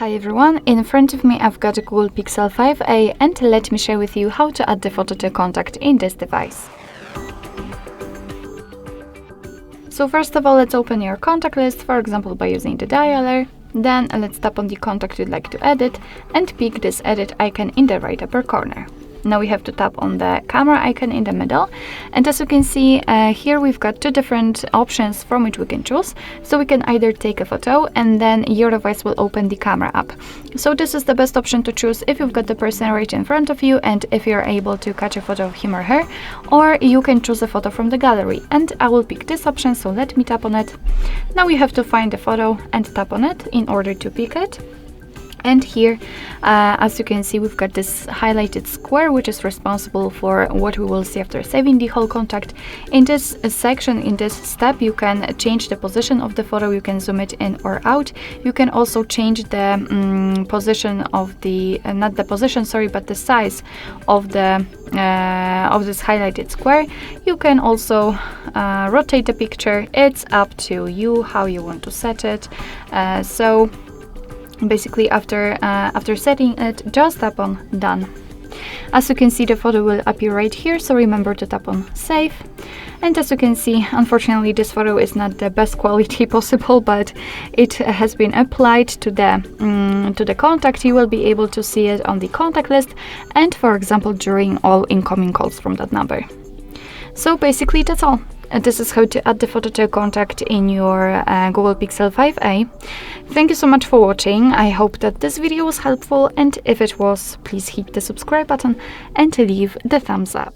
Hi everyone, in front of me I've got a Google Pixel 5a and let me share with you how to add the photo to contact in this device. So first of all, let's open your contact list, for example by using the dialer. Then let's tap on the contact you'd like to edit and pick this edit icon in the right upper corner. Now we have to tap on the camera icon in the middle, and as you can see here we've got two different options from which we can choose. So we can either take a photo and then your device will open the camera app. So this is the best option to choose if you've got the person right in front of you and if you're able to catch a photo of him or her, or you can choose a photo from the gallery, and I will pick this option, so let me tap on it. Now we have to find the photo and tap on it in order to pick it. And here, as you can see, we've got this highlighted square, which is responsible for what we will see after saving the whole contact. In this section, in this step, you can change the position of the photo. You can zoom it in or out. You can also change the position of the, not the position, sorry, but the size of the of this highlighted square. You can also rotate the picture. It's up to you how you want to set it. So basically after setting it, just tap on done. As you can see, the photo will appear right here, so remember to tap on save. And as you can see, unfortunately this photo is not the best quality possible, but it has been applied to the contact. You will be able to see it on the contact list and, for example, during all incoming calls from that number. So basically that's all. This is how to add the photo to a contact in your Google Pixel 5a. Thank you so much for watching. I hope that this video was helpful, and if it was, please hit the subscribe button and leave the thumbs up.